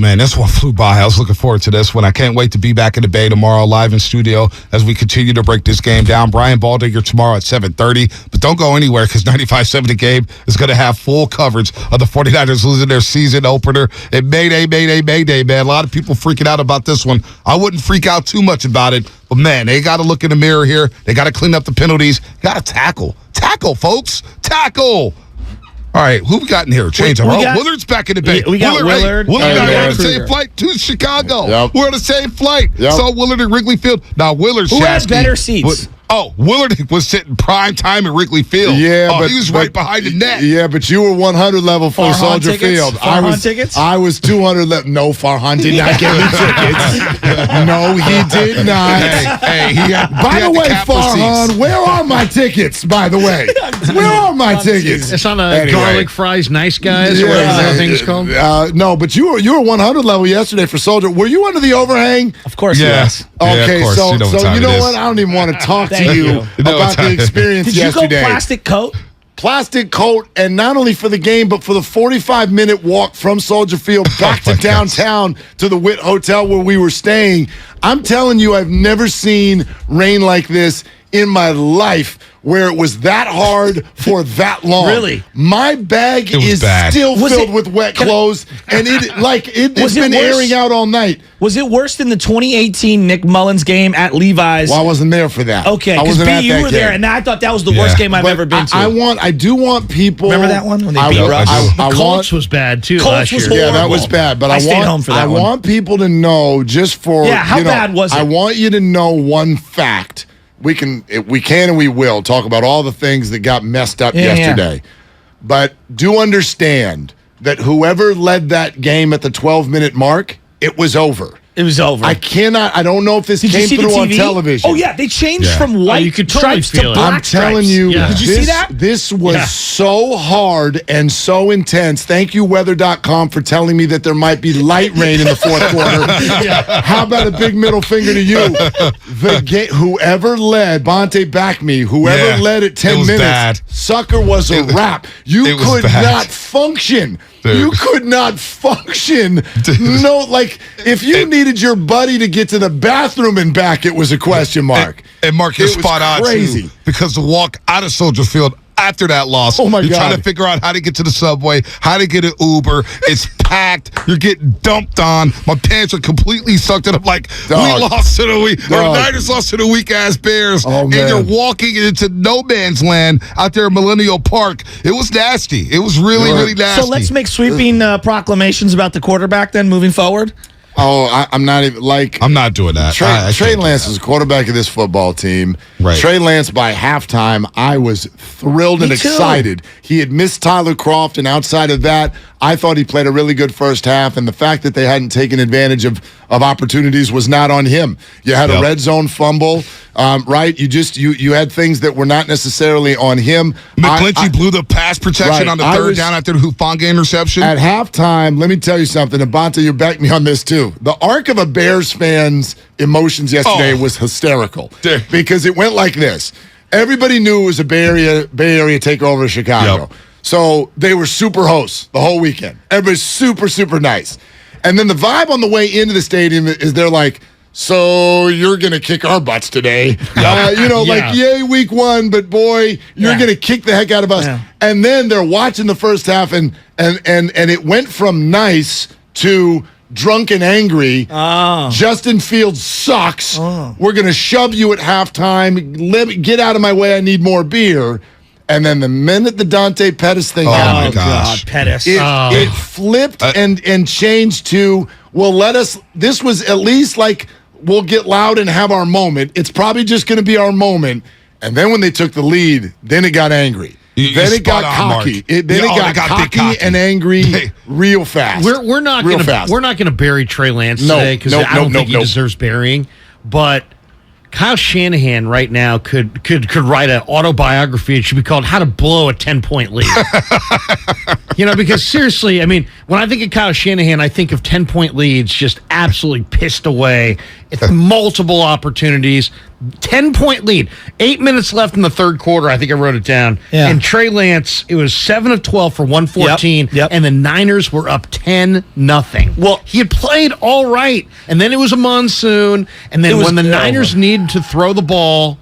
Man, this one flew by. I was looking forward to this one. I can't wait to be back in the Bay tomorrow, live in studio, as we continue to break this game down. Brian Baldinger tomorrow at 7:30. But don't go anywhere, because 95.7 The Game is going to have full coverage of the 49ers losing their season opener. And Mayday, man. A lot of people freaking out about this one. I wouldn't freak out too much about it. But, man, they got to look in the mirror here. They got to clean up the penalties. Got to tackle. Tackle, folks. Tackle. All right, who we got in here? Willard's back in the Bay. We got Willard. Willard and we're on the same flight to Chicago. Yep. We're on the same flight. Yep. Saw Willard at Wrigley Field. Now, Willard's Who has better seats? Willard was sitting prime time at Wrigley Field. Yeah, but he was right behind the net. Yeah, but you were 100 level for Soldier Field. Tickets? I was 200 level. No, Farhan did not get me tickets. No, he did not. By the way, Farhan, where are my tickets? By the way, where are my tickets? It's on a garlic fries, nice guys. Or whatever that thing's called. No, but you were 100 level yesterday for Soldier. Were you under the overhang? Of course, yes. Okay, of course. so you know what? Is. I don't even want to talk to you about the experience yesterday. Did you go plastic coat? Plastic coat, and not only for the game, but for the 45-minute walk from Soldier Field back to downtown to the Witt Hotel where we were staying. I'm telling you, I've never seen rain like this in my life, where it was that hard for that long. Really? My bag is still filled with wet clothes, and it's been airing out all night. Was it worse than the 2018 Nick Mullins game at Levi's? Well, I wasn't there for that. Okay, because you were there, and I thought that was the worst game I've ever been to. I do want people. Remember that one when they beat Russ? The Colts was bad too last year. Yeah, that was bad. But I stayed home for that one. I want people to know, just for how bad was it? I want you to know one fact. We can and we will talk about all the things that got messed up yesterday. But do understand that whoever led that game at the 12-minute mark, it was over. It was over. I don't know if this came through on television. Oh, yeah. They changed from white stripes to black stripes. I'm telling you, Did you see that? This was so hard and so intense. Thank you, weather.com, for telling me that there might be light rain in the fourth quarter. How about a big middle finger to you? Whoever led, Bonta back me, whoever led at 10 minutes, sucker was a wrap. You could not function. Dude. You could not function. Dude. No, if you needed your buddy to get to the bathroom and back, it was a question mark. And Mark, you're spot on, too, because the walk out of Soldier Field after that loss, you're trying to figure out how to get to the subway, how to get an Uber. It's packed. You're getting dumped on. My pants are completely sucked up. We lost to the Niners lost to the weak-ass Bears. And you're walking into no man's land out there in Millennial Park. It was nasty. It was really, really nasty. So let's make sweeping proclamations about the quarterback then moving forward. Oh, I'm not even I'm not doing that. Trey Lance is quarterback of this football team. Right. Trey Lance, by halftime, I was thrilled and excited. He had missed Tyler Kroft, and outside of that, I thought he played a really good first half, and the fact that they hadn't taken advantage of opportunities was not on him. You had a red zone fumble, right? You had things that were not necessarily on him. McGlinchey blew the pass protection on the third down after the Hufanga interception. At halftime, let me tell you something, and Bonta, you backed me on this too. The arc of a Bears fan's emotions yesterday was hysterical because it went like this. Everybody knew it was a Bay Area takeover of Chicago. Yep. So they were super hosts the whole weekend. Everybody's super, super nice. And then the vibe on the way into the stadium is they're like, so you're going to kick our butts today. Yay, week one, but boy, you're going to kick the heck out of us. Yeah. And then they're watching the first half, and it went from nice to drunk and angry. Justin Fields sucks. We're going to shove you at halftime. Get out of my way. I need more beer. And then the minute the Dante Pettis thing happened, oh gosh, Pettis, it flipped and changed to, this was at least we'll get loud and have our moment. It's probably just going to be our moment. And then when they took the lead, then it got angry. Then it got cocky. It got cocky and angry real fast. We're not going to bury Trey Lance today because I don't think he deserves burying. But Kyle Shanahan right now could write an autobiography. It should be called "How to Blow a 10-Point Lead." Because seriously, I mean, when I think of Kyle Shanahan, I think of 10-point leads just absolutely pissed away. It's multiple opportunities. 10-point lead. 8 minutes left in the third quarter. I think I wrote it down. Yeah. And Trey Lance, it was 7 of 12 for 114. Yep. And the Niners were up 10-0. Well, he had played all right. And then it was a monsoon. And then when the Niners needed to throw the ball,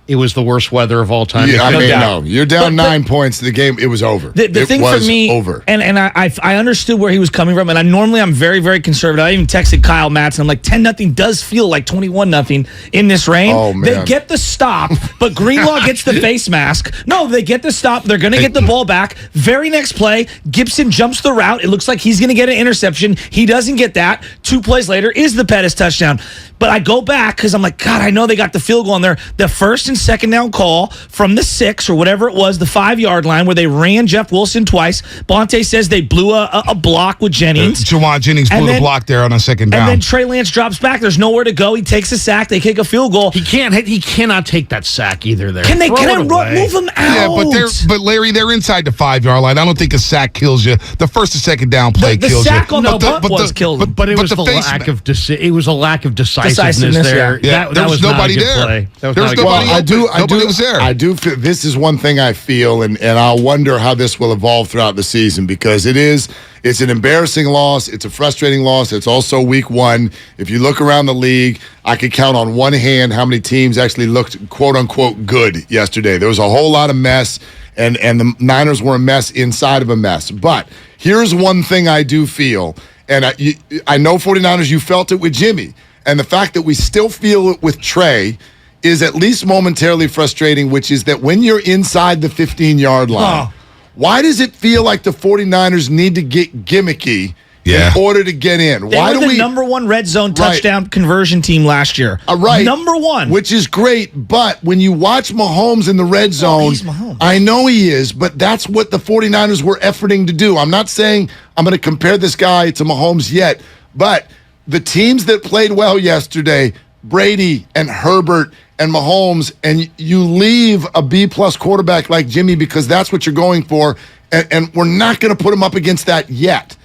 it was the worst weather of all time. Yeah, no. You're down 9 points. The game, it was over. The thing for me, and I understood where he was coming from, and I'm very, very conservative. I even texted Kyle Matson. I'm like, 10-0 does feel like 21-0 in this rain. Oh, man. They get the stop, but Greenlaw gets the face mask. No, they get the stop. They're going to get the ball back. Very next play, Gibson jumps the route. It looks like he's going to get an interception. He doesn't get that. 2 plays later is the Pettis touchdown. But I go back because I'm like, God, I know they got the field goal on there. The first and second down call from the 6 or whatever it was, the 5-yard line where they ran Jeff Wilson twice. Bonta says they blew a block with Jennings. Jawan Jennings blew the block there on a second down. And then Trey Lance drops back. There's nowhere to go. He takes a sack. They kick a field goal. He cannot take that sack either there. Can I move him out? Yeah, but Larry, they're inside the 5-yard line. I don't think a sack kills you. The first and second down play kills you. The sack on the punt was killed. But it was a lack of decisiveness there. Yeah, there was nobody there. There was nobody. Nobody was there. I do feel this is one thing I feel, and I wonder how this will evolve throughout the season, because it's an embarrassing loss. It's a frustrating loss. It's also week 1. If you look around the league, I could count on one hand how many teams actually looked quote unquote good yesterday. There was a whole lot of mess, and the Niners were a mess inside of a mess. But here's one thing I do feel, and I know 49ers, you felt it with Jimmy, and the fact that we still feel it with Trey is at least momentarily frustrating, which is that when you're inside the 15-yard line, why does it feel like the 49ers need to get gimmicky in order to get in? Why were the number 1 red zone touchdown conversion team last year. Right. Number 1. Which is great, but when you watch Mahomes in the red zone, I know he is, but that's what the 49ers were efforting to do. I'm not saying I'm going to compare this guy to Mahomes yet, but the teams that played well yesterday, Brady and Herbert and Mahomes, and you leave a B-plus quarterback like Jimmy because that's what you're going for, and we're not going to put him up against that yet.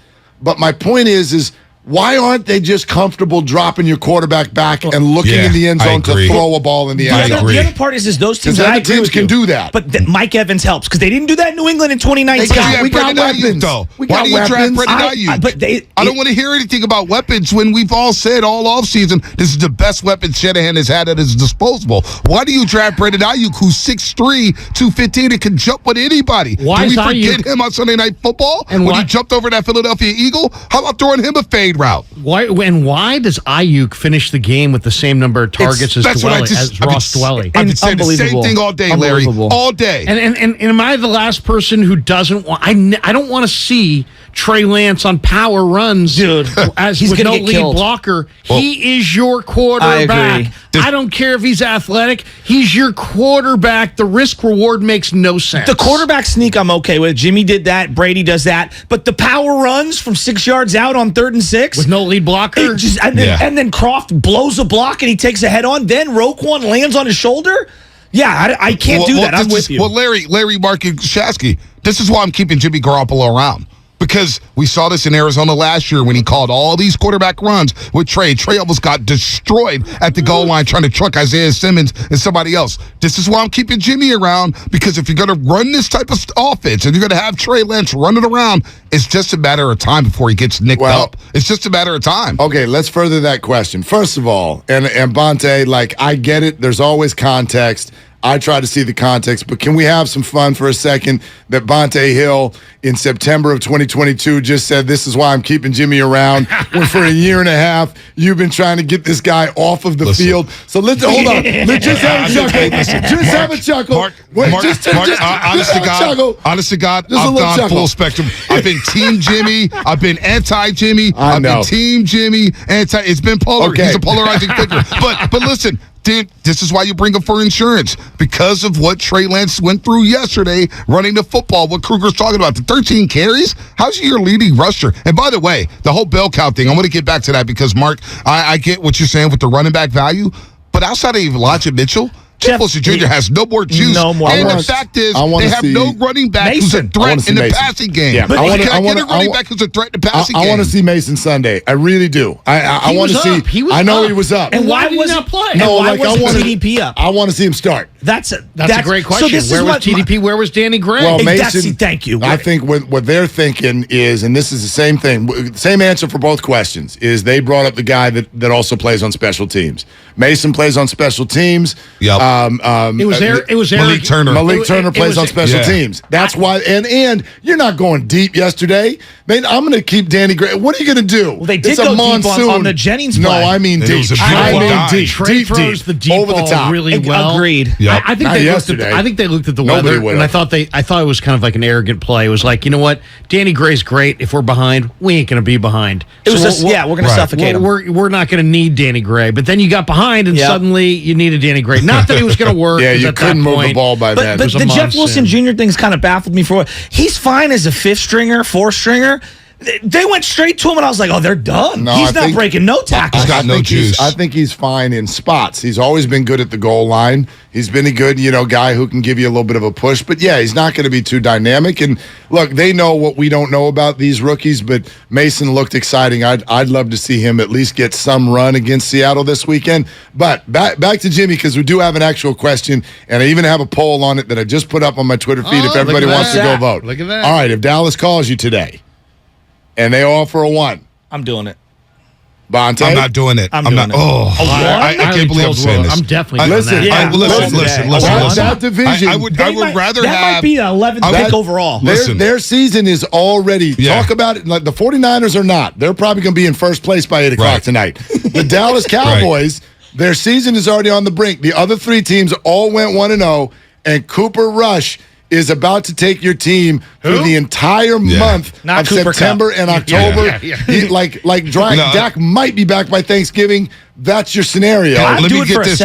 But my point is why aren't they just comfortable dropping your quarterback back and looking in the end zone to throw a ball in the end zone? The other part is those teams that teams can do that. But Mike Evans helps because they didn't do that in New England in 2019. We got weapons. Why do you draft Brendan Ayuk? I don't want to hear anything about weapons when we've all said all offseason this is the best weapon Shanahan has had at his disposal. Why do you draft Brendan Ayuk, who's 6'3", 215, and can jump with anybody? Why Did we forget him on Sunday Night Football when he jumped over that Philadelphia Eagle? How about throwing him a fade route? Why does Ayuk finish the game with the same number of targets as Ross Dwelly? I've been saying the same thing all day, Larry. All day. And am I the last person who doesn't want? I don't want to see Trey Lance on power runs, dude. As he's with no lead blocker. He is your quarterback. I agree. I don't care if he's athletic. He's your quarterback. The risk reward makes no sense. The quarterback sneak I'm okay with. Jimmy did that. Brady does that. But the power runs from 6 yards out on 3rd and 6 with no lead blocker, and then Croft blows a block and he takes a head on. Then Roquan lands on his shoulder. Yeah, I can't do that. I'm with you. Well, Larry Markashasky, this is why I'm keeping Jimmy Garoppolo around. Because we saw this in Arizona last year when he called all these quarterback runs with Trey. Trey almost got destroyed at the goal line trying to truck Isaiah Simmons and somebody else. This is why I'm keeping Jimmy around, because if you're going to run this type of offense and you're going to have Trey Lance running around, it's just a matter of time before he gets nicked up. It's just a matter of time. Okay, let's further that question. First of all, and Bonta, I get it. There's always context. I try to see the context, but can we have some fun for a second that Bonta Hill in September of 2022 just said, this is why I'm keeping Jimmy around, when for a year and a half you've been trying to get this guy off of the field. So let's hold on. Let's just have a chuckle. Just have a chuckle. Honest to God, I've gone full spectrum. I've been Team Jimmy. I've been anti-Jimmy. I've been Team Jimmy. It's been polar. Okay. He's a polarizing figure. But listen, this is why you bring him for insurance, because of what Trey Lance went through yesterday running the football, what Kruger's talking about. The 13 carries? How's he your leading rusher? And by the way, the whole bell count thing, I want to get back to that because, Mark, I get what you're saying with the running back value, but outside of Elijah Mitchell, Jeff Wilson Jr. has no more juice. No more. And the fact is, they have no running back who's a threat in the passing game. Yeah, but can I get a running back who's a threat in the passing game? I want to see Mason Sunday. I really do. I want to see. I know he was up. And why was he not play? No, why wasn't TDP up? I want to see him start. That's a great question. So where was TDP? Where was Danny Gray? Well, Mason. Thank you. I think what they're thinking is, and this is the same thing, same answer for both questions, is they brought up the guy that also plays on special teams. Mason plays on special teams. Yep. It was Malik Turner. Malik Turner plays on special teams. That's why. And you're not going deep yesterday. Man, I'm going to keep Danny Gray. What are you going to do? Well, they did go deep on the Jennings play. No, I mean deep. Deep. Trey throws the deep over the top really well. Agreed. Yep. I think they looked at the weather, and I thought it was kind of like an arrogant play. It was like, you know what, Danny Gray's great. If we're behind, we ain't going to be behind. It was we're going to suffocate him. We're not going to need Danny Gray. But then you got behind, and suddenly you needed Danny Gray. Not that he was going to work. Yeah, you couldn't move the ball by then. But the Jeff Wilson Jr. thing's kind of baffled me for what he's fine as a fifth stringer, fourth stringer. They went straight to him, and I was like, "Oh, they're done. No, he's not breaking no tackles. He's got no juice. I think he's fine in spots. He's always been good at the goal line. He's been a good, guy who can give you a little bit of a push. But yeah, he's not going to be too dynamic. And look, they know what we don't know about these rookies. But Mason looked exciting. I'd love to see him at least get some run against Seattle this weekend. But back to Jimmy, because we do have an actual question, and I even have a poll on it that I just put up on my Twitter feed. If everybody wants to go vote, look at that. All right, if Dallas calls you today, and they offer a 1. I'm doing it. Bonta? I'm not doing it. I'm not doing it. Oh, I can't believe I'm saying this. I'm definitely listen. Listen. That division. I would rather that have. might be the 11th pick overall. Their season is already. Talk about it. Like the 49ers are not. They're probably going to be in first place by 8 o'clock tonight. The Dallas Cowboys, their season is already on the brink. The other 3 teams all went 1-0, and Cooper Rush is about to take your team through the entire month of Cooper September and October. Dak might be back by Thanksgiving. That's your scenario. Let me get this,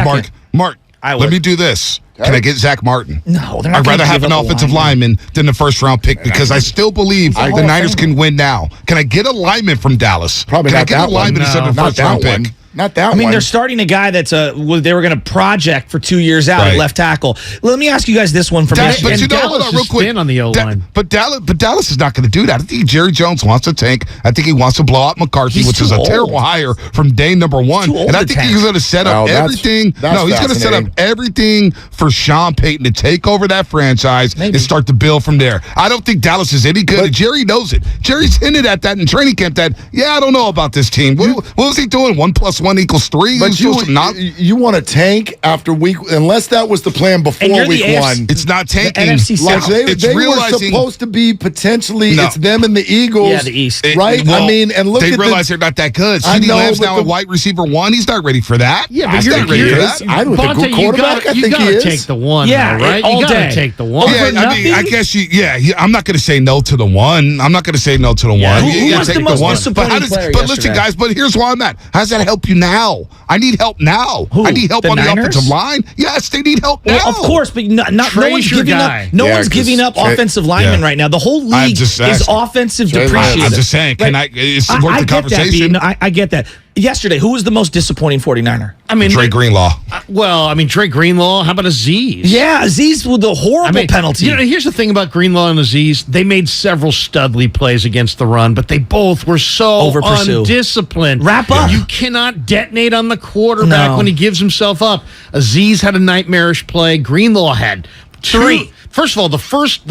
Mark. Let me do this. Can I get Zach Martin? No, they're not. I'd rather have an offensive lineman than the first-round pick because I still believe the Niners can win now. Can I get a lineman from Dallas? Probably can not I get that a lineman instead of the first-round pick? Not that one. I mean, they're starting a guy that's they were going to project for 2 years out at left tackle. Let me ask you guys this one from yesterday. But hold on real quick. On the O-line. But Dallas is not going to do that. I think Jerry Jones wants to tank. I think he wants to blow out McCarthy, which is a terrible hire from day number 1. And I think he's going to set up everything. No, he's going to set up everything for Sean Payton to take over that franchise and start to build from there. I don't think Dallas is any good. Jerry knows it. Jerry's hinted at that in training camp that, I don't know about this team. What was he doing? 1 + 1 = 3? But you want to tank after week, unless that was the plan before week 1. It's not tanking. NFC South. They were supposed to be potentially, it's them and the Eagles. Yeah, the East. Right? They realize they're not that good. CeeDee Lamb's now a wide receiver 1. He's not ready for that. Yeah, but you're not ready for that. I don't think good quarterback. I think he is. Take the 1, right? You got to take the 1. Yeah, I guess I'm not going to say no to the 1. I'm not going to say no to the 1. Who was the most disappointing player But listen, guys, here's where I'm at. How does that help you now? I need help now. Who? I need help on the offensive line. Yes, they need help now. Well, of course, but no one's giving up. No one's giving up offensive linemen right now. The whole league is offensive depreciated. I'm just saying. It's worth the conversation. I get that. Yesterday, who was the most disappointing 49er? Dre Greenlaw. Dre Greenlaw. How about Azeez? Yeah, Azeez with the horrible penalty. Here's the thing about Greenlaw and Azeez. They made several studly plays against the run, but they both were so undisciplined. Wrap up. You cannot detonate on the quarterback when he gives himself up. Azeez had a nightmarish play. Greenlaw had 3. First of all, the first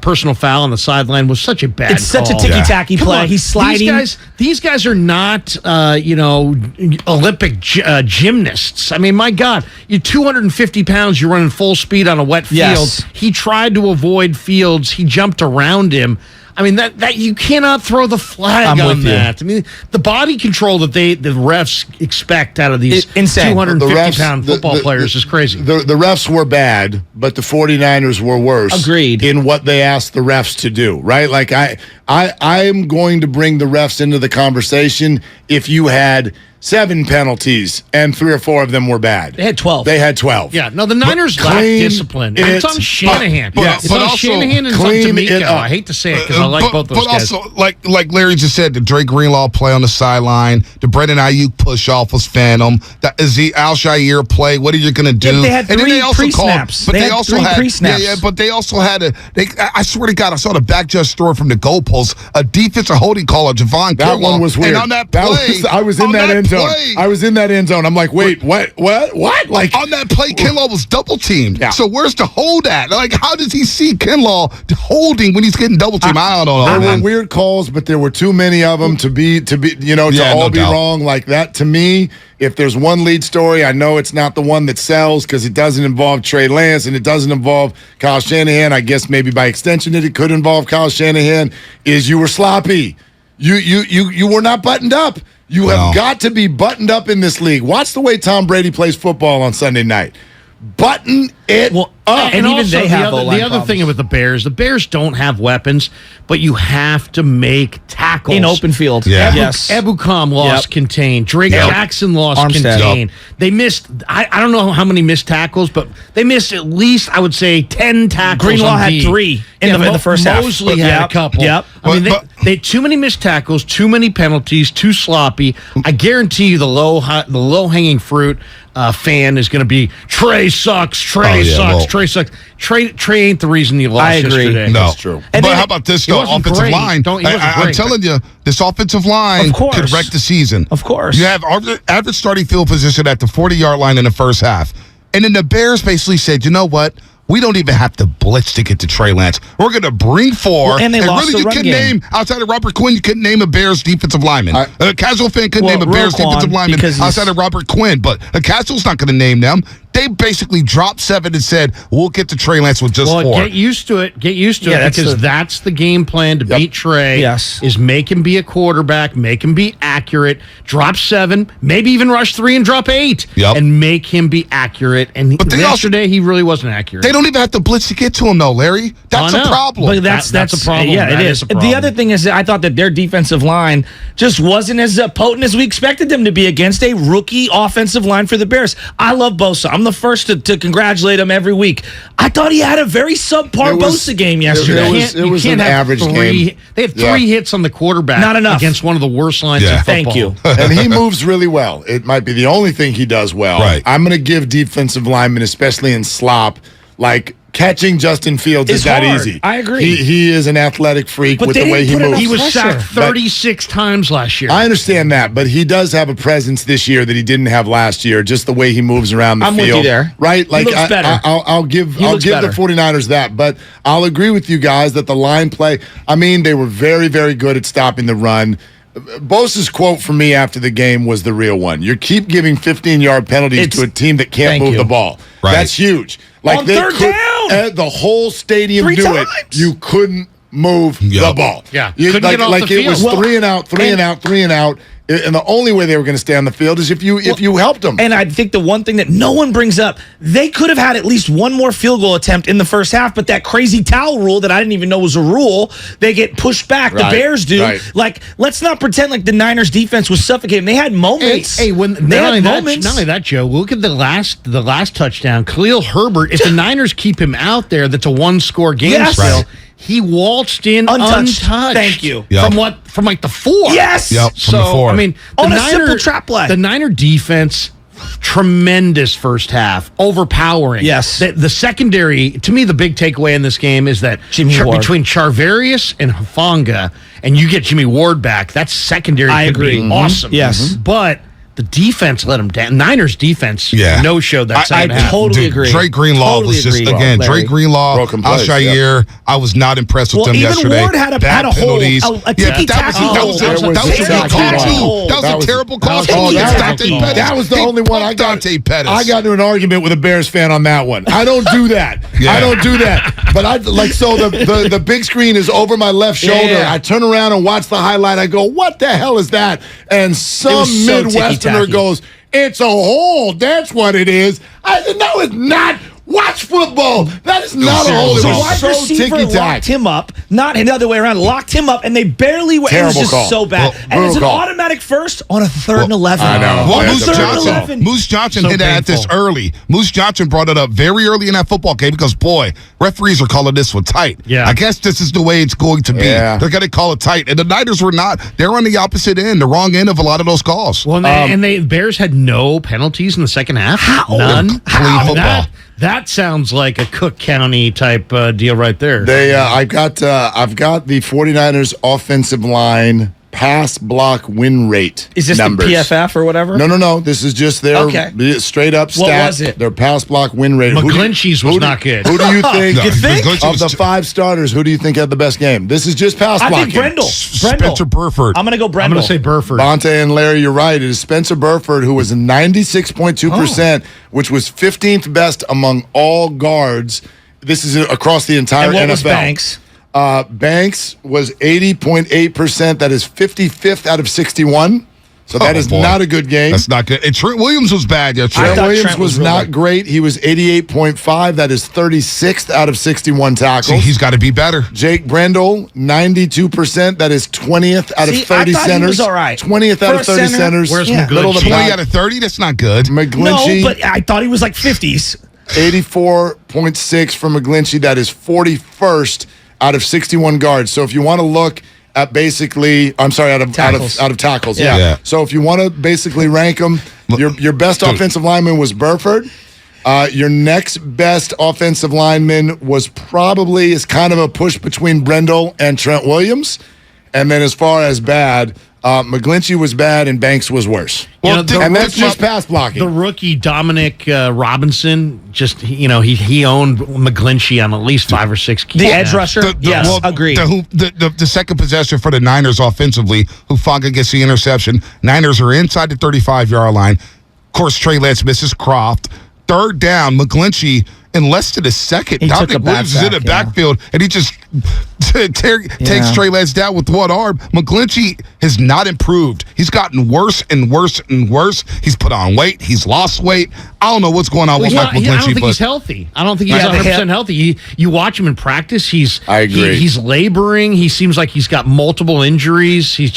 personal foul on the sideline was such a bad call. It's such a ticky-tacky play. He's sliding. These guys are not, Olympic gymnasts. I mean, my God, you're 250 pounds. You're running full speed on a wet field. Yes. He tried to avoid Fields. He jumped around him. I mean, that you cannot throw the flag on that. I mean, the body control that the refs expect out of these 250-pound football players is crazy. The refs were bad, but the 49ers were worse. Agreed. In what they asked the refs to do, right? Like, I am going to bring the refs into the conversation if you had 7 penalties, and 3 or 4 of them were bad. They had 12. They had 12. Yeah, no, the Niners lack discipline. It's on Shanahan. It's on also Shanahan and it's on D'Amico. I hate to say it because I like both those guys. But also, like Larry just said, the Dre Greenlaw play on the sideline, the Brendan Ayuk push-off was phantom, the Al-Shire play, what are you going to do? Yeah, they had 3 pre-snaps. But they also had pre-snaps. Yeah, but they also had I swear to God, I saw the back just story from the goalpost, a defensive holding call of Javon That Kinlaw, one was weird. And on that play, I was in that end zone. I was in that end zone. I'm like, wait, what? Like on that play, Kinlaw was double teamed. Yeah. So where's the hold at? Like, how does he see Kinlaw holding when he's getting double teamed? I don't know. There were weird calls, but there were too many of them to be all be wrong like that. To me, if there's one lead story, I know it's not the one that sells because it doesn't involve Trey Lance and it doesn't involve Kyle Shanahan. I guess maybe by extension it could involve Kyle Shanahan. Is you were sloppy. You were not buttoned up. You have got to be buttoned up in this league. Watch the way Tom Brady plays football on Sunday night. Button it up. And even also, they have the other thing with the Bears don't have weapons, but you have to make tackles. In open field. Yeah. Yes. Ebukam lost contained. Drake Jackson lost Armstead. contained. They missed, I don't know how many missed tackles, but they missed at least, I would say, 10 tackles. Greenlaw had 3 in the first half. Mosley had a couple. Yep. I mean, they had too many missed tackles, too many penalties, too sloppy. I guarantee you the low-hanging fruit fan is going to be, Trey sucks, Trey sucks. Trey ain't the reason you lost yesterday. No. That's true. But how about this, though? Offensive line. I'm telling you, this offensive line could wreck the season. Of course. You have average starting field position at the 40-yard line in the first half. And then the Bears basically said, you know what? We don't even have to blitz to get to Trey Lance. We're going to bring 4. And they lost really, the run you couldn't game. name, outside of Robert Quinn, you couldn't name a Bears defensive lineman. A casual fan couldn't name a Bears defensive lineman outside of Robert Quinn. But a casual's not going to name them. They basically dropped 7 and said, we'll get to Trey Lance with just 4. Get used to it. Get used to it because that's the game plan to beat Trey. Yes. Is make him be a quarterback, make him be accurate, drop 7, maybe even rush 3 and drop 8, and make him be accurate. And yesterday, he really wasn't accurate. They don't even have to blitz to get to him, though, Larry. That's a problem. But that's a problem. Yeah, it is. The other thing is that I thought that their defensive line just wasn't as potent as we expected them to be against a rookie offensive line for the Bears. I love Bosa. I'm the first to congratulate him every week. I thought he had a very subpar Bosa game yesterday. It was an average game. They had 3 hits on the quarterback. Not enough. Against one of the worst lines in football. Thank you. And he moves really well. It might be the only thing he does well. Right. I'm going to give defensive linemen, especially in slop, like catching Justin Fields is that hard. easy. I agree. He is an athletic freak with the way he moves. He was sacked 36 times last year. I understand that, but he does have a presence this year that he didn't have last year, just the way he moves around the field. I'm with you there. Right? Like, he looks better. I'll give the 49ers that, but I'll agree with you guys that the line play, I mean, they were very, very good at stopping the run. Bosa's quote for me after the game was the real one. You keep giving 15-yard penalties to a team that can't move the ball. Right. That's huge. Like on third down, the whole stadium 3 knew times. it. You couldn't move the ball. Yeah, couldn't get off the field. It was 3 and out, 3 and out, 3 and out. And the only way they were going to stay on the field is if you helped them. And I think the one thing that no one brings up, they could have had at least one more field goal attempt in the first half, but that crazy towel rule that I didn't even know was a rule, they get pushed back. Right, the Bears do. right. Like, let's not pretend like the Niners defense was suffocating. They had moments. Not only that, Joe, look at the last touchdown. Khalil Herbert, if the Niners keep him out there, that's a 1-score game still. Right. He waltzed in untouched. Thank you. Yep. From like the 4. Yes. Yep, from the 4. I mean, on a simple trap play. The Niner defense, tremendous first half, overpowering. Yes. The secondary, to me, the big takeaway in this game is that between Charvarius and Hufanga, and you get Jimmy Ward back, that secondary could be awesome. Yes. But the defense let them down. Niners defense no-showed that second half. I totally agree. Dre Greenlaw was just, again, Dre Greenlaw, Al-Shire, I was not impressed with them yesterday. Ward had a hole, a ticky-tacky hole. That was a terrible call. That was the only one I got. I got into an argument with a Bears fan on that one. I don't do that. I don't do that. But the big screen is over my left shoulder. Yeah. I turn around and watch the highlight. I go, what the hell is that? And some Midwesterner goes, it's a hole. That's what it is. I said, no, it's not. Watch football. That is not a hold. It So was wide so receiver ticky-tack. locked him up, not the other way around. Locked him up, and they barely were. It was Terrible just call. so bad. Well, And it's an brutal call. automatic first on a 3rd and 11. I know. Well, Yeah, Moose it's a Johnson, 11. Moose Johnson So hit at this painful. early. Moose Johnson brought it up very early in that football game because, boy, referees are calling this one tight. Yeah. I guess this is the way it's going to be. Yeah. They're going to call it tight. And the Niners were not. They're on the opposite end, the wrong end of a lot of those calls. Well, and the Bears had no penalties in the second half. How? None. Clean football. That sounds like a Cook County type deal right there. I've got the 49ers offensive line pass block win rate. Is this numbers. the PFF or whatever? No. This is just their straight up stat. What was it? Their pass block win rate. McGlinchey's was not good. Who do you think? You think? Of the 5 starters, who do you think had the best game? This is just pass I blocking. think Brendel. Spencer Burford. I'm going to go Brendel. I'm going to say Burford. Bonta and Larry, you're right. It is Spencer Burford, who was 96.2%, which was 15th best among all guards. This is across the entire And what NFL. was Banks? Banks was 80.8%. That is 55th out of 61. So that is boy. not a good game. That's not good. And Trent Williams was bad yesterday. Trent thought Williams Trent was was not really- great. He was 88.5. That is 36th out of 61 See, tackles. he's got to be better. Jake Brendel, 92%. That is 20th out of See, 30 I thought he centers. was all right. 20th out For of a 30 center, centers. where's Yeah. Middle of the 20 pack. out of 30? That's not good. McGlinchey, No, but I thought he was like 50s. 84.6 for McGlinchey. That is 41st out of 61 guards. So if you want to look at basically, I'm sorry, out of tackles. Yeah. Yeah. So if you want to basically rank them, your best offensive lineman was Burford. Your next best offensive lineman was probably is kind of a push between Brendel and Trent Williams. And then as far as bad, McGlinchey was bad and Banks was worse. Well, And that's just pass blocking. The rookie Dominic Robinson, he owned McGlinchey on at least 5 or 6 keys. The edge rusher? Yes, agreed. The second possession for the Niners offensively, Hufanga gets the interception. Niners are inside the 35-yard line. Of course, Trey Lance misses Croft. Third down, McGlinchey, in less than a second, He took Dominic a bad Williams is in the sack, yeah. backfield, and he just takes Trey Lance down with one arm. McGlinchey has not improved. He's gotten worse and worse and worse. He's put on weight. He's lost weight. I don't know what's going on with Mike McGlinchey. I don't think he's healthy. I don't think he's 100% healthy. You watch him in practice. I agree. He's laboring. He seems like he's got multiple injuries. He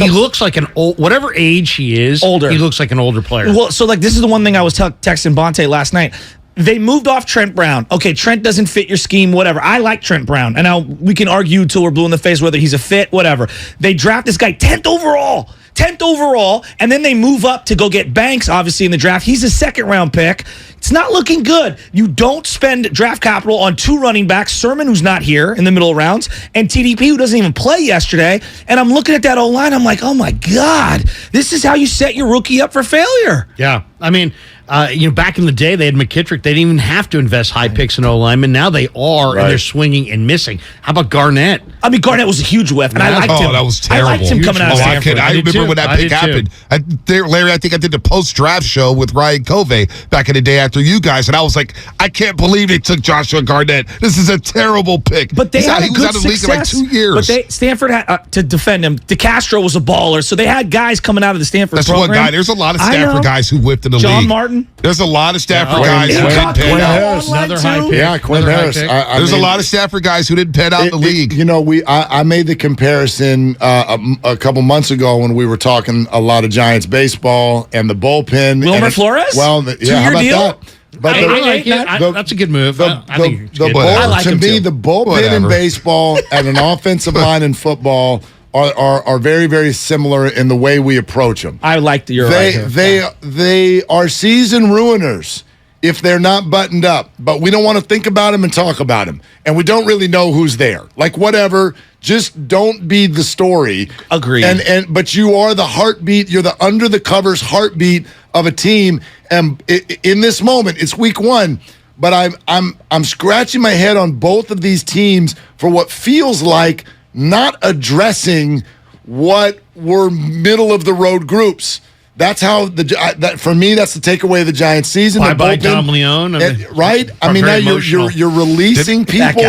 looks like an old, whatever age he is, older. He looks like an older player. Well, so this is the one thing I was texting Bonta last night. They moved off Trent Brown. Okay, Trent doesn't fit your scheme, whatever. I like Trent Brown. And now we can argue till we're blue in the face whether he's a fit, whatever. They draft this guy 10th overall. 10th overall, and then they move up to go get Banks, obviously, in the draft. He's a second-round pick. It's not looking good. You don't spend draft capital on 2 running backs, Sermon, who's not here in the middle rounds, and TDP, who doesn't even play yesterday. And I'm looking at that O-line, I'm like, oh, my God. This is how you set your rookie up for failure. Yeah. I mean, back in the day, they had McKittrick. They didn't even have to invest high picks in O-linemen. Now they are, and they're swinging and missing. How about Garnett? I mean, Garnett was a huge whiff, and I liked him. Oh, that was terrible. I liked him coming out of Stanford. I remember when that pick happened. Larry, I think I did the post-draft show with Ryan Covey back in the day after you guys, and I was like, I can't believe they took Joshua Garnett. This is a terrible pick. But they had he was good out of the league in like success. 2 years. But Stanford had to defend him. DeCastro was a baller, so they had guys coming out of the Stanford That's program. one guy. There's a lot of I know. Stanford guys who whipped in the league. John Martin. There's a lot of Stafford Quinn- guys who Quinn- didn't pan Quinn out. Harris. Another high pick. Yeah, Quinn Another high Harris. pick. There's a lot of Stafford guys who didn't pan out in the league. I made the comparison a couple months ago when we were talking a lot of Giants baseball and the bullpen. Wilmer Flores? Well, how 2-year about deal? that? But I like it. That's a good move. I think it's good. I like to him me, too. the bullpen Whatever. in baseball and an offensive line in football are very, very similar in the way we approach them. I like the They are season ruiners if they're not buttoned up, but we don't want to think about them and talk about them, and we don't really know who's there. Like whatever, just don't be the story. Agreed. But you are the heartbeat. You're the under the covers heartbeat of a team. And in this moment, it's week 1. But I'm scratching my head on both of these teams for what feels like not addressing what were middle of the road groups. That's how that for me. That's the takeaway of the Giants season. Bye Dom Leone, right? I mean, now you're releasing people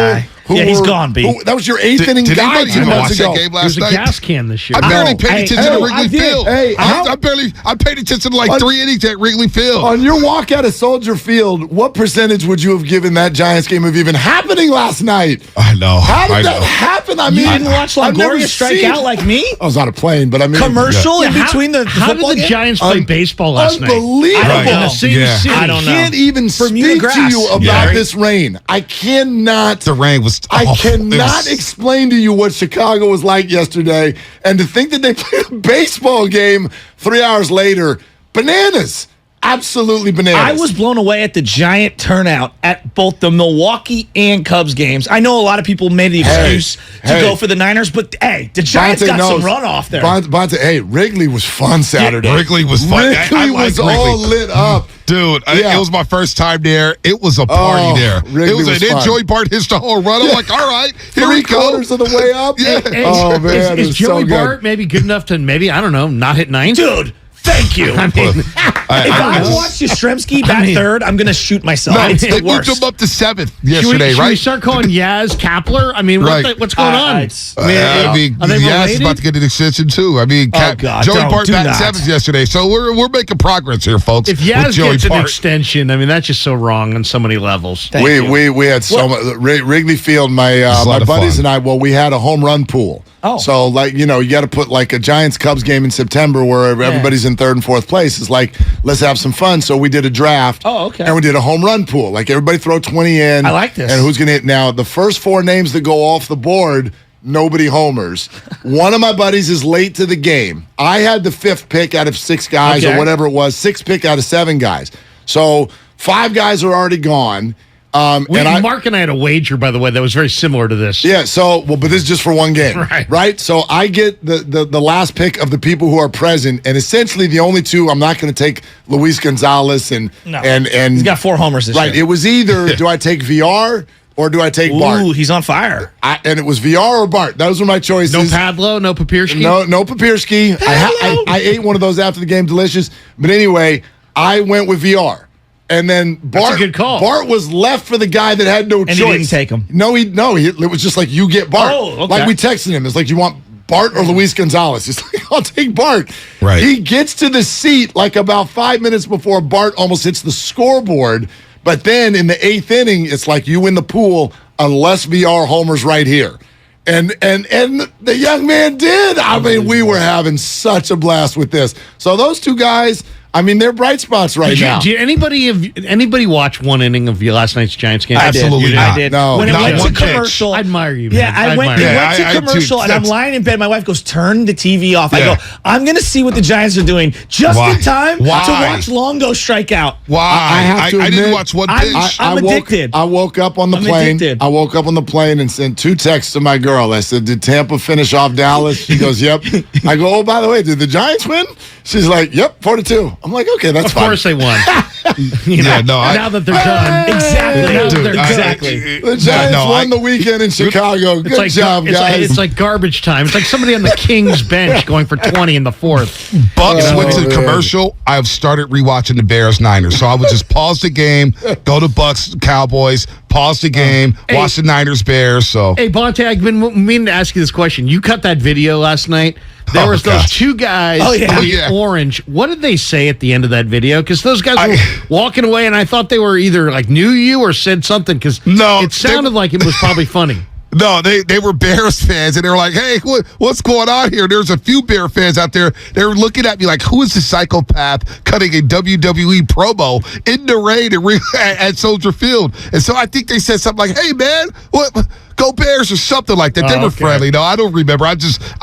Yeah, he's gone, B. That was your eighth inning Did guy anybody 2 even months watch ago. that game last There's night? a gas can this year. I barely paid attention to Wrigley Field. Hey, I paid attention to like 3 innings at Wrigley Field. On your walk out of Soldier Field, what percentage would you have given that Giants game of even happening last night? I know. How did that happen? I mean, You didn't watch I've never Longoria strike seen- out like me? I was on a plane, but I mean, Commercial in between the How did football the game? Giants play baseball last night? Unbelievable. I don't know. In the same Yeah. city. I don't know. I can't even Bermuda speak to grass. you about Yeah. this rain. I cannot. The rain was. I oh, cannot explain to you what Chicago was like yesterday, and to think that they played a baseball game 3 hours later, bananas. Absolutely bananas. I was blown away at the giant turnout at both the Milwaukee and Cubs games. I know a lot of people made the excuse to go for the Niners, but hey, the Giants Bonta got knows. some runoff there. Bonta, hey, Wrigley was fun Saturday. Wrigley was fun. Wrigley I like was all Wrigley. lit up. Dude, Yeah. it was my first time there. It was a party there. Wrigley It was was an fun. enjoy Bart hits the whole run. I'm like, all right, here we go. 3/4 of the way up. Yeah. Oh, man. it Is was Joey so good. Bart maybe good enough to maybe, I don't know, not hit ninth? Dude, thank you. I mean, If I watch Yastrzemski bat third, I'm going to shoot myself. No, It's they the moved worst. him up to 7th should yesterday, we right? start calling Yaz Kapler? I mean, Right. what's going on? it's- I mean, I mean, are they Yaz is related? about to get an extension too. I mean, Oh, God, Joey don't, Bart do batted not. 7th yesterday, so we're making progress here, folks. If with Yaz Joey gets an Bart. extension, I mean, that's just so wrong on so many levels. Thank you. We had so much Wrigley Field. My a lot of buddies fun. and I. Well, we had a home run pool. Oh. So you got to put like a Giants Cubs game in September where everybody's in 3rd and 4th place. It's like, let's have some fun. So we did a draft. Oh, okay. And we did a home run pool. Like everybody throw 20 in. I like this. And who's going to hit now? The first 4 names that go off the board, nobody homers. One of my buddies is late to the game. I had the 5th pick out of 6 guys Okay. or whatever it was. 6th pick out of 7 guys. So 5 guys are already gone. Mark and I had a wager, by the way, that was very similar to this. Yeah, but this is just for one game. Right? So I get the last pick of the people who are present, and essentially the only 2, I'm not going to take Luis Gonzalez and He's got 4 homers this right. year. It was either do I take VR or do I take Bart? Ooh, he's on fire. And it was VR or Bart. Those were my choices. No Padlo, no Papirski? No Papirski. I ate one of those after the game, delicious. But anyway, I went with VR. And then Bart, That's a good call. Bart was left for the guy that had no choice. he didn't take him. No, it was just like, you get Bart. Oh, okay. Like we texted him. It's like, you want Bart or Luis Gonzalez? He's like, I'll take Bart. Right. He gets to the seat like about 5 minutes before Bart almost hits the scoreboard. But then in the 8th inning, it's like you win the pool unless VR homers right here. And the young man did. I mean, we were having such a blast with this. So those 2 guys, I mean, they're bright spots right now. Did anybody watch one inning of last night's Giants game? Absolutely not. I did. No, when it not went to one pitch. commercial, I admire you, Yeah, man. I went admire you. Yeah, to I do. commercial, and I'm That's- lying in bed. My wife goes, "Turn the TV off." I Yeah. go, "I'm going to see what the Giants are doing just Why? in time Why? to watch Longo strike out." Why? I have to I didn't admit, watch one I'm- pitch. I'm addicted. I woke up on the I'm plane. addicted. I woke up on the plane and sent 2 texts to my girl. I said, "Did Tampa finish off Dallas?" She goes, "Yep." I go, "Oh, by the way, did the Giants win?" She's like, "Yep, 4-2." I'm like, "Okay, that's Of fine." course they won. Yeah, no, now that they're done. Exactly. Now that Dude, they're I- Exactly. The Giants won the weekend in Chicago. Good job, guys. It's like garbage time. It's like somebody on the Kings bench going for 20 in the 4th. Bucks Oh, went to man. commercial. I've started rewatching the Bears Niners, so I would just pause the game, go to Bucks Cowboys, pause the game, watch the Niners Bears. So Hey, Bonta, I've been meaning to ask you this question. You cut that video last night. There was those gosh. 2 guys Oh, yeah. in Oh, the yeah. orange. What did they say at the end of that video? Because those guys were walking away, and I thought they were either like knew you or said something. Because No, it sounded like it was probably funny. No, they were Bears fans, and they were like, "Hey, what's going on here?" There's a few Bear fans out there. They were looking at me like, "Who is the psychopath cutting a WWE promo in the rain at Soldier Field?" And so I think they said something like, "Hey, man, what? Go Bears," or something like that. They were okay. friendly. No, I don't remember. I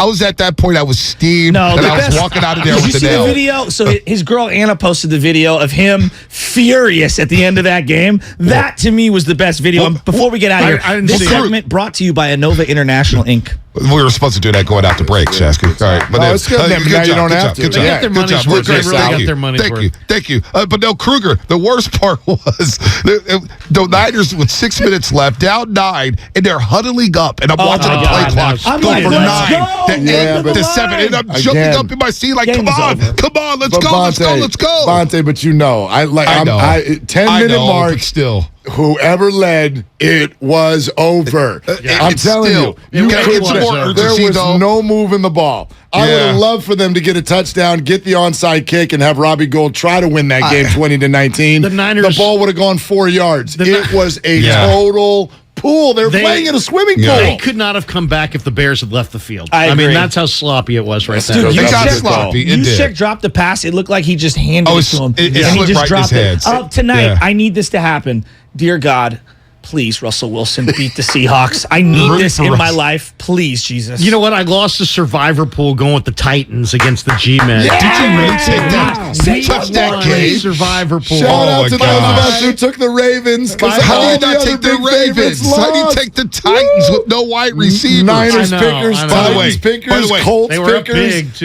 was at that point. I was steamed, No, and the I was best- walking out of there Did you with see the the nail. video? So his girl Anna posted the video of him furious at the end of that game. That to me was the best video. And before we get out of here, I didn't this see it. segment brought to you by Innova International Inc. We were supposed to do that going out to break, Shasky. All right, but No, it's good. Now you job, don't good have job, to. Good They job. got their Good money's job. worth. We're They great. really Thank got you. their money's Thank worth. you. Thank you. But no, Kruger, the worst part was the Niners with 6 minutes left, down 9, and they're huddling up, and I'm watching my the play God, clock I'm go like, from let's 9 go. to Yeah, 8 but- to 7, and I'm jumping Again. up in my seat like, Game's come on, over. come on, let's go. Bonta, but you know, I know. 10-minute mark. Still. Whoever led, it was over. I'm telling you, there was no moving the ball. I would have loved for them to get a touchdown, get the onside kick, and have Robbie Gould try to win that game 20-19. The Niners, the ball would have gone 4 yards. It was a total pool. They're playing in a swimming pool. They could not have come back if the Bears had left the field. I mean, that's how sloppy it was right there. Dude, it got sloppy. Juszczyk dropped the pass. It looked like he just handed it to him. It and he slipped just right dropped in his hands. Tonight, I need this to happen. Dear God, please, Russell Wilson, beat the Seahawks. I need this in my life. Please, Jesus. You know what? I lost the survivor pool going with the Titans against the G-Men. Yeah. Did you really take that? Touch that game. Survivor pool. Shout out to those of us who took the Ravens. How do you not take the Ravens? How do you take the Titans with no wide receivers? Niners pickers, Titans pickers, Colts pickers.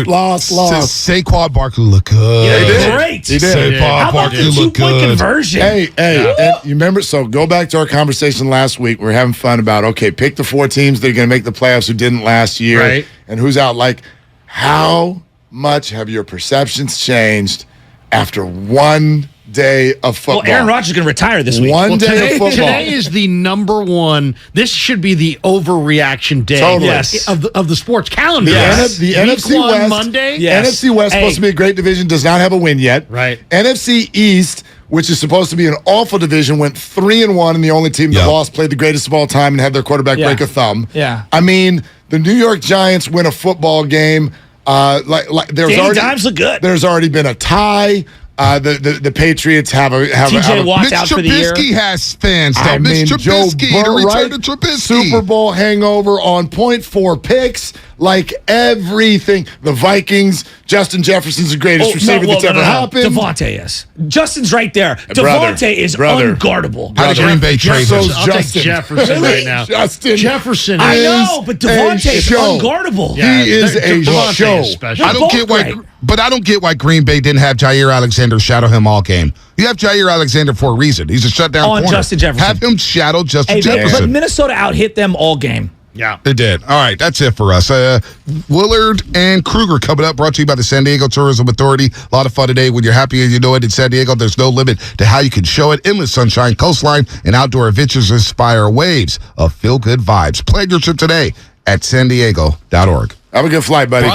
Lost. Saquon Barkley looked good. Yeah, he did. Great. He did. How about the 2-point conversion? Hey, and you remember? So go back to our conversation last week. We're having fun about, pick the 4 teams that are going to make the playoffs who didn't last year. Right. And who's out. Like, how much have your perceptions changed after one day of football? Well, Aaron Rodgers is going to retire this week. One day of football. Today is the number one. This should be the overreaction day of the sports calendar. Yes. The NFC West. Monday. Yes. NFC West supposed to be a great division, does not have a win yet. Right. NFC East, which is supposed to be an awful division, went 3-1, and the only team that lost played the greatest of all time and had their quarterback break a thumb. Yeah. I mean, the New York Giants win a football game. Danny Dimes look good. There's already been a tie. The Patriots have TJ Watt's Mitch out for the year. Trubisky has fans. I mean, Mitch Trubisky, Joe the Burrow, return to Trubisky. Super Bowl hangover on point, 4 picks, like everything. The Vikings, Justin Jefferson's the greatest receiver that's ever happened. Devontae is. Justin's right there. Devontae is unguardable. How did Green Bay trade him? I'll take Jefferson right now. Jefferson I know, but Devontae is unguardable. He is a show. I don't get why Green Bay didn't have Jair Alexander shadow him all game. You have Jair Alexander for a reason. He's a shutdown corner. Justin Jefferson. Have him shadow Justin But Jefferson. Minnesota out-hit them all game. Yeah. They did. All right, that's it for us. Willard and Kruger coming up, brought to you by the San Diego Tourism Authority. A lot of fun today. When you're happy and you know it in San Diego, there's no limit to how you can show it. Endless sunshine, coastline, and outdoor adventures inspire waves of feel-good vibes. Plan your trip today at sandiego.org. Have a good flight, buddy.